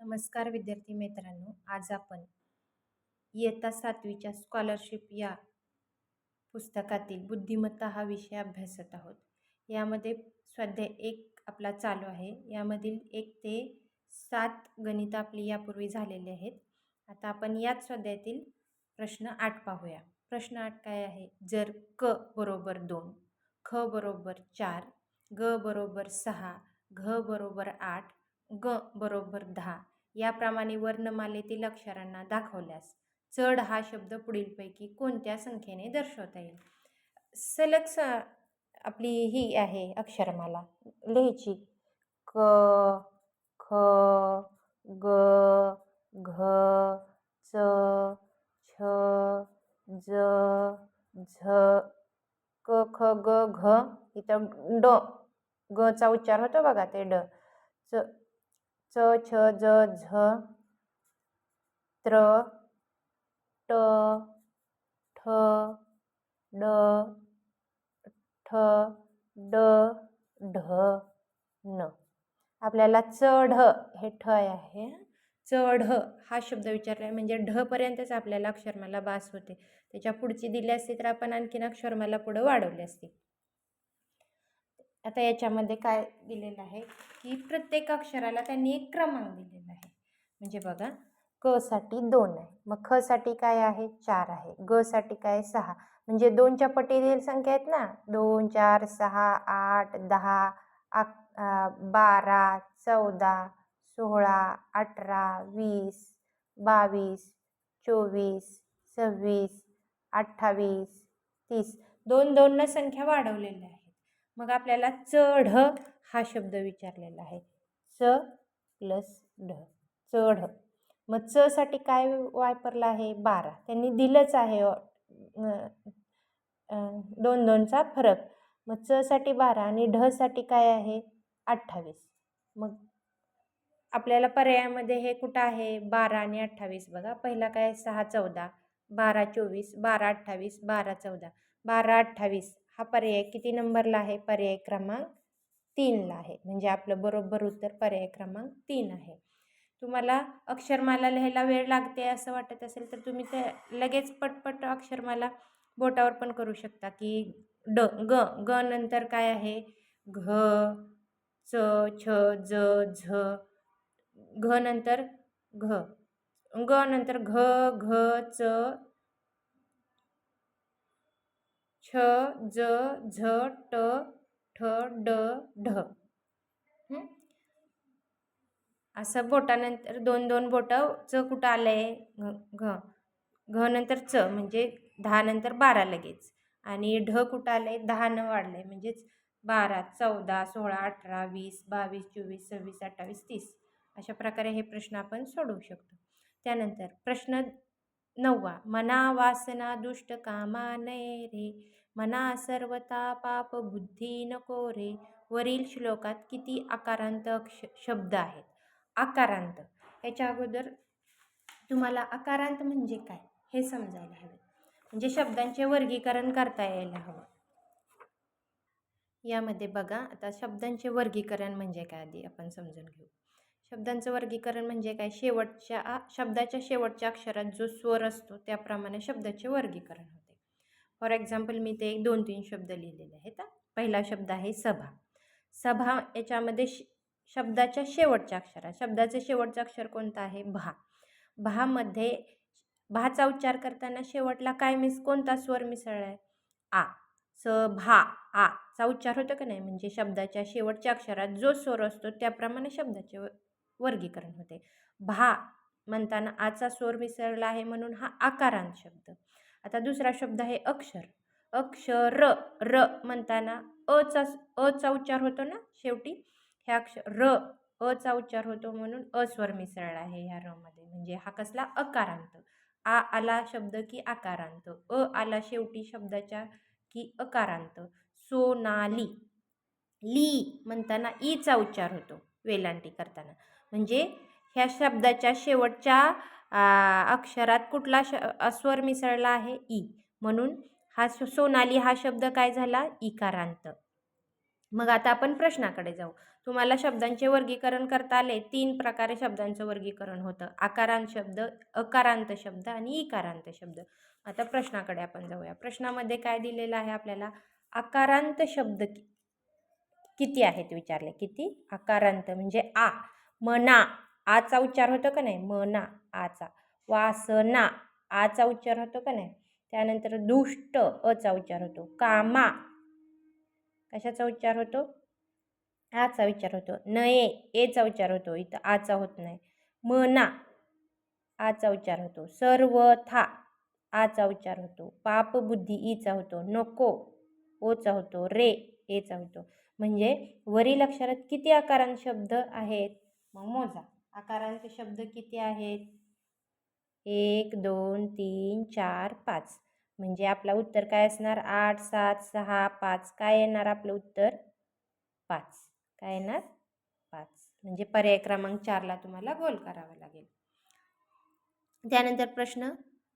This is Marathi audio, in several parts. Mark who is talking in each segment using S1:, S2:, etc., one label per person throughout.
S1: नमस्कार विद्यार्थी मित्रांनो, आज आपण इयत्ता 7वीच्या स्कॉलरशिप या पुस्तकातील बुद्धिमत्ता हा विषय अभ्यासत आहोत. यामध्ये स्वाध्याय 1 आपला चालू आहे. यामधील 1 ते 7 गणितं आपली यापूर्वी झालेली आहेत. आता आपण याच स्वाध्यायातील प्रश्न 8 पाहूया. प्रश्न 8 काय आहे? जर क बरोबर 2, ख बरोबर 4, ग बरोबर 6, घ बरोबर 8, ग बरोबर 10 याप्रमाणे वर्णमालेतील अक्षरांना दाखवल्यास चढ हा शब्द पुढीलपैकी कोणत्या संख्येने दर्शवता येईल? सलग आपली ही आहे अक्षरमाला लिहायची. क, ख, ग, घ, च, छ, ज, झ, क, ख, ग, घ. इथं ड, ग चा उच्चार होतो बघा, ते ड. च, छ, ज, झ, त्र, ट, ठ, ड, ठ, ड, ढ, न. आपल्याला चढ हे ठ आहे. चढ हा शब्द विचारला आहे म्हणजे ढ पर्यंतच आपल्याला अक्षरमाला बास होते. त्याच्या पुढची दिली असती तर आपण आणखीन अक्षरमाला पुढे वाढवली असती. आता याच्यामध्ये काय दिलेलं आहे की प्रत्येक अक्षराला त्यांनी एक क्रमांक दिलेला आहे. म्हणजे बघा, क साठी 2 आहे, मग ख साठी काय आहे? 4 आहे, ग साठी काय? 6. म्हणजे 2च्या पटीतील संख्या आहेत ना, 2, 4, 6, 8, 10, 12, 14, 16, 18, 20, 22, 24, 26, 28, 30. 2 2 न संख्या वाढवलेल्या आहेत. मग आपल्याला चढ हा शब्द विचारलेला आहे. च प्लस ढ, चढ. मग च साठी काय वापरला आहे? 12. त्यांनी दिलंच आहे 2 2चा फरक. मग च साठी 12 आणि ढ साठी काय आहे? 28. मग आपल्याला पर्यायामध्ये हे कुठं आहे? 12 आणि 28. बघा, पहिला काय? 6 14, 12 24, 12 28, 12 14, 12 28 हा पर्याय किती नंबरला आहे? पर्याय क्रमांक 3ला आहे. म्हणजे आपलं बरोबर उत्तर पर्याय क्रमांक 3 आहे. तुम्हाला अक्षरमाला लिहायला वेळ लागते असं वाटत असेल तर तुम्ही ते लगेच पटपट अक्षरमाला बोटावर पण करू शकता की ड, ग, ग नंतर काय आहे? घ, च, छ, ज, झ, घ नंतर घ, ग नंतर घ, घ, च, छ, ज, झ, ट, ठ, ड, ढ. असं बोटानंतर 2 2 बोटं च कुठं आलंय? घ, घ नंतर च म्हणजे 10 नंतर 12 लगेच. आणि ढ कुठं आलंय? 10 न वाढलंय म्हणजेच 12, 14, 16, 18, 20, 22, 24, 26, 28, 30. अशा प्रकारे हे प्रश्न आपण सोडवू शकतो. त्यानंतर प्रश्न 9वा. मना वासना दुष्ट कामा नये रे, मना सर्वता पाप बुद्धी नको रे. वरील श्लोकात किती आकारांत शब्द आहेत? आकारांत. याच्या अगोदर तुम्हाला आकारांत म्हणजे काय हे समजायला हवे. म्हणजे शब्दांचे वर्गीकरण करता यायला हवं. यामध्ये बघा, आता शब्दांचे वर्गीकरण म्हणजे काय आधी आपण समजून घेऊ. शब्दांचं वर्गीकरण म्हणजे काय? शब्दाच्या शेवटच्या अक्षरात जो स्वर असतो त्याप्रमाणे शब्दाचे वर्गीकरण होते. फॉर एक्झाम्पल मी ते 2-3 शब्द लिहिलेले आहेत. पहिला शब्द आहे सभा. सभा याच्यामध्ये शब्दाच्या शेवटच्या अक्षरात, शब्दाचे शेवटचं अक्षर कोणतं आहे? भा. भामध्ये भाचा उच्चार करताना शेवटला काय कोणता स्वर मिसळला आहे? आ. स भा आ चा उच्चार होतो का नाही? म्हणजे शब्दाच्या शेवटच्या अक्षरात जो स्वर असतो त्याप्रमाणे शब्दाचे वर्गीकरण होते. भा म्हणताना आचा स्वर मिसळला आहे म्हणून हा आकारांत शब्द. आता दुसरा शब्द आहे अक्षर. अक्षर. र म्हणताना अचा उच्चार होतो ना शेवटी, ह्या अक्षर र अचा उच्चार होतो म्हणून अस्वर मिसळला आहे ह्या र मध्ये. म्हणजे हा कसला? अकारांत. आ आला शब्द की आकारांत, आला शेवटी शब्दाच्या की अकारांत. सोनाली. ली म्हणताना ईचा उच्चार होतो वेलांटी करताना. म्हणजे ह्या शब्दाच्या शेवटच्या अक्षरात कुठला स्वर मिसळला आहे? ई. म्हणून हा सोनाली हा शब्द काय झाला? इकारांत. मग आता आपण प्रश्नाकडे जाऊ. तुम्हाला शब्दांचे वर्गीकरण करता आले. 3 प्रकारे शब्दांचं वर्गीकरण होतं. आकारांत शब्द, अकारांत शब्द आणि इकारांत शब्द. आता प्रश्नाकडे आपण जाऊया. प्रश्नामध्ये काय दिलेलं आहे आपल्याला? आकारांत शब्द किती आहेत विचारले. किती? आकारांत म्हणजे आ. मना, आचा उच्चार होतो का नाही? मना, आचा. वासना, आचा उच्चार होतो का नाही? त्यानंतर दुष्ट, अचा उच्चार होतो. कामा, कशाचा उच्चार होतो? आचा उच्चार होतो. नये, एचा उच्चार होतो. इथं आचा होत नाही. मना, आचा उच्चार होतो. सर्वथा, आचा उच्चार होतो. पापबुद्धी, ईचा होतो. नको, ओचा होतो. रे, एचा होतो. म्हणजे वरील अक्षरात किती आकारांत शब्द आहेत? मग मोजा. आकारांत शब्द किती आहेत? 1, 2, 3, 4, 5. म्हणजे आपलं उत्तर काय असणार? 8, 7, 6, 5. काय येणार आपलं उत्तर? 5. काय येणार? 5. म्हणजे पर्याय क्रमांक 4ला तुम्हाला गोल करावा लागेल. त्यानंतर प्रश्न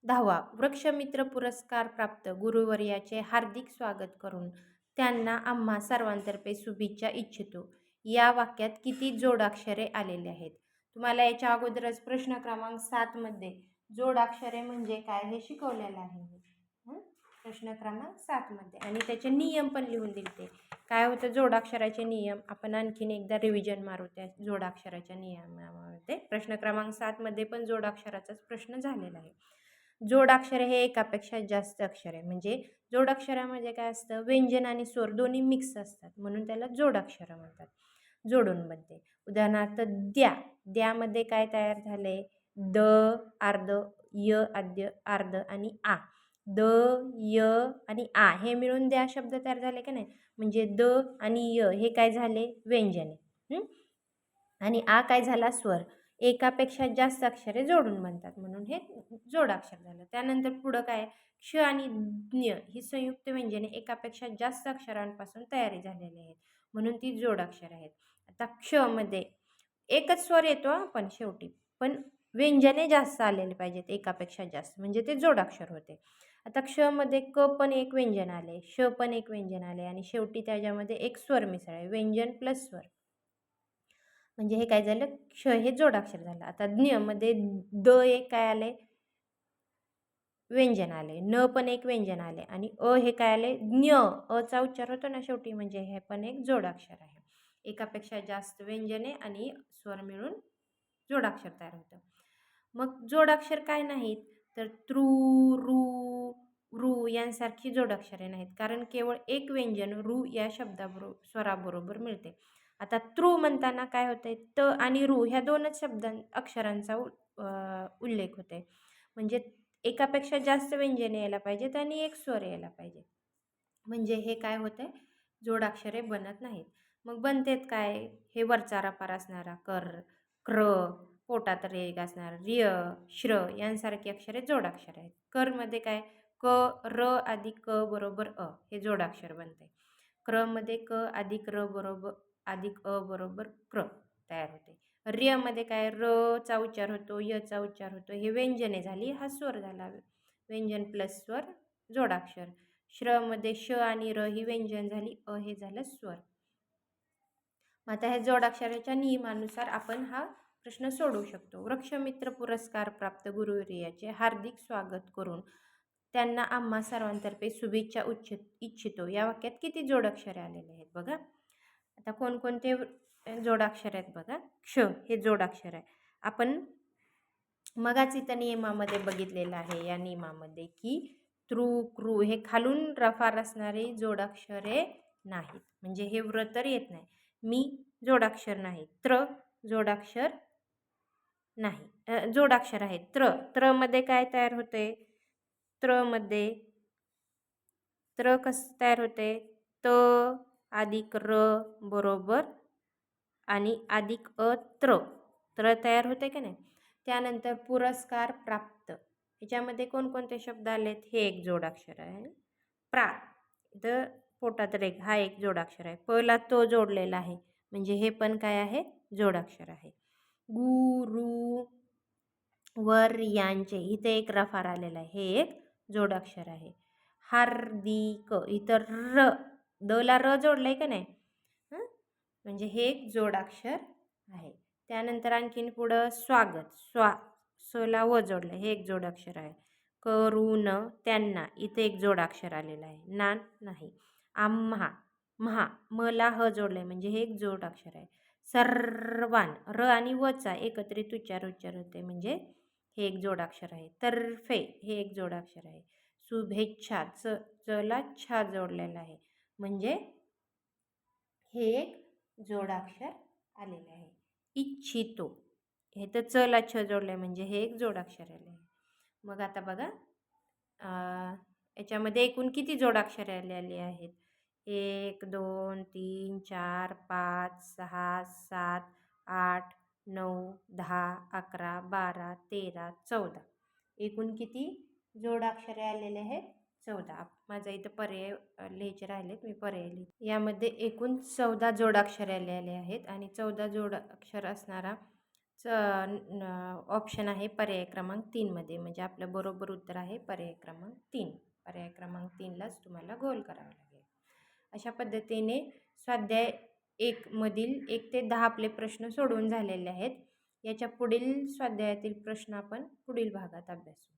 S1: 10वा. वृक्षमित्र पुरस्कार प्राप्त गुरुवर्याचे हार्दिक स्वागत करून त्यांना आम्हा सर्वांतर्फे शुभेच्छा इच्छितो. या वाक्यात किती जोडाक्षरे आलेले आहेत? तुम्हाला याच्या अगोदरच प्रश्न क्रमांक 7 मध्ये जोडाक्षरे म्हणजे काय हे शिकवलेलं आहे. प्रश्न क्रमांक 7 मध्ये आणि त्याचे नियम पण लिहून दिले. काय होतं जोडाक्षराचे नियम? आपण आणखीन एकदा रिव्हिजन मारू त्या जोडाक्षराच्या नियमामध्ये. प्रश्न क्रमांक 7 मध्ये पण जोडाक्षराचाच प्रश्न झालेला आहे. जोडाक्षरे हे एकापेक्षा जास्त अक्षरे, म्हणजे जोडाक्षरामध्ये काय असतं? व्यंजन आणि स्वर दोन्ही मिक्स असतात, म्हणून त्याला जोडाक्षर म्हणतात. जोडूनमध्ये उदाहरणार्थ द्या. द्यामध्ये काय तयार झाले? द, अर्ध, य, आद्य, अर्ध आणि आ. द, य आणि आ हे मिळून द्या शब्द तयार झाले का नाही? म्हणजे द आणि य हे काय झाले? व्यंजने. आणि आ काय झाला? स्वर. एकापेक्षा जास्त अक्षरे जोडून बनतात, म्हणून हे जोडाक्षर झालं. त्यानंतर पुढं काय? क्ष आणि ज्ञ ही संयुक्त व्यंजने एकापेक्षा जास्त अक्षरांपासून तयारी झालेली आहेत, म्हणून ती जोडाक्षर आहेत. आता क्ष मध्ये एकच स्वर येतो पण शेवटी, पण व्यंजने जास्त आलेले पाहिजेत एकापेक्षा जास्त, म्हणजे ते जोडाक्षर होते. आता क्ष मध्ये क पण एक व्यंजन आले, श पण एक व्यंजन आले आणि शेवटी त्याच्यामध्ये एक स्वर मिसळले, व्यंजन प्लस स्वर. म्हणजे हे काय झालं? क्ष हे जोडाक्षर झालं. आता ज्ञ मध्ये द एक काय आले? व्यंजन आले. न पण एक व्यंजन आले आणि अ हे काय आले? ज्ञ. अचा उच्चार होतो ना शेवटी, म्हणजे हे पण एक जोडाक्षर आहे. एकापेक्षा जास्त व्यंजने आणि स्वर मिळून जोडाक्षर तयार होतं. मग जोडाक्षर काय नाहीत? तर तृ, ऋ, ऋ यांसारखी जोडाक्षरे नाहीत, कारण केवळ एक व्यंजन ऋ या शब्दाबरोबर स्वराबरोबर मिळते. आता तृ म्हणताना काय होते? त आणि ऋ ह्या दोनच अक्षरांचा उल्लेख होते. म्हणजे एकापेक्षा जास्त व्यंजने यायला पाहिजेत आणि एक स्वर यायला पाहिजे, म्हणजे हे काय होते? जोडाक्षरे बनत नाहीत. मग बनतेत काय? हे वरचा रपार असणारा कर, क्र, पोटात रेग असणारा रिय, श्र यांसारखी अक्षरे जोडाक्षर आहेत. कर मध्ये काय? क, र अधिक क बरोबर अ हे जोडाक्षर बनते. क्र मध्ये क अधिक र बरोबर अधिक अ बरोबर क्र तयार होते. रिय मध्ये काय? र चा उच्चार होतो, य चा उच्चार होतो, हे व्यंजने झाली, हा स्वर झाला. व्यंजन प्लस स्वर जोडाक्षर. श्र मध्ये श आणि र ही व्यंजन झाली, अ हे झालं स्वर. आता ह्या जोडाक्षराच्या नियमानुसार आपण हा प्रश्न सोडवू शकतो. वृक्षमित्र पुरस्कार प्राप्त गुरुवर्याचे हार्दिक स्वागत करून त्यांना आम्हा सर्वांतर्फे शुभेच्छा इच्छितो. या वाक्यात किती जोडाक्षरे आलेले आहेत बघा. आता कोणकोणते जोडाक्षर आहेत बघा. क्ष हे जोडाक्षर आहे. आपण मगाच इथं नियमामध्ये बघितलेलं आहे, या नियमामध्ये की तृ, कृ हे खालून रफार असणारे जोडाक्षरे नाहीत, म्हणजे हे व्र तर येत नाही. मी जोडाक्षर नाही. त्र जोडाक्षर नाही, जोडाक्षर आहे. त्र, त्र मध्ये काय तयार होते? त्र मध्ये त्र कसं तयार होते? त अधिक र बरोबर आणि अधिक अ त्र, त्र तयार होते का नाही? त्यानंतर पुरस्कार प्राप्त, ह्याच्यामध्ये कोणकोणते शब्द आलेत? हे एक जोडाक्षर आहे. प्रा, इथं पोटात रेग हा एक जोडाक्षर आहे. पहिला तो जोडलेला आहे, म्हणजे हे पण काय आहे? जोडाक्षर आहे. गुरु वर यांचे इथे एक रफार आलेला आहे, हे एक जोडाक्षर आहे. हार्दिक इथं र, द ला र जोडलंय का नाही? म्हणजे हे एक जोडाक्षर आहे. त्यानंतर आणखीन पुढं स्वागत, सला व जोडलं, हे एक जोडाक्षर आहे. करून त्यांना, इथे एक जोडाक्षर आलेलं आहे. ना नाही. आम्हा, म्हा, मला ह जोडलंय म्हणजे हे एक जोडाक्षर आहे. सर्वान, र आणि वचा एकत्रित उच्चार होते म्हणजे हे एक जोडाक्षर आहे. तर्फे, हे एक जोडाक्षर आहे. शुभेच्छा, चला छा जोडलेला आहे म्हणजे हे एक जोडाक्षर आलेले आहे. इच्छितो, हे तर चला छ जोडले म्हणजे हे एक जोडाक्षर आले आहे. मग आता बघा याच्यामध्ये एकूण किती जोडाक्षरे आलेली आहेत? 1 2 3 4 5 6 7 8 9 10 11 12 13 14. एकूण किती जोडाक्षरे आलेले आहेत? 14. माझा इथं पर्याय लिहायचे राहिलेत, मी पर्याय लिहिते. यामध्ये एकूण 14 जोडाक्षरे आलेले आहेत आणि 14 जोडाक्षर असणारा ऑप्शन आहे पर्याय क्रमांक 3 मध्ये. म्हणजे आपलं बरोबर उत्तर आहे पर्याय क्रमांक 3. पर्याय क्रमांक 3लाच तुम्हाला गोल करावं लागेल. अशा पद्धतीने स्वाध्याय 1 मधील 1 ते 10 आपले प्रश्न सोडवून झालेले आहेत. याच्या पुढील स्वाध्यायातील प्रश्न आपण पुढील भागात अभ्यासू.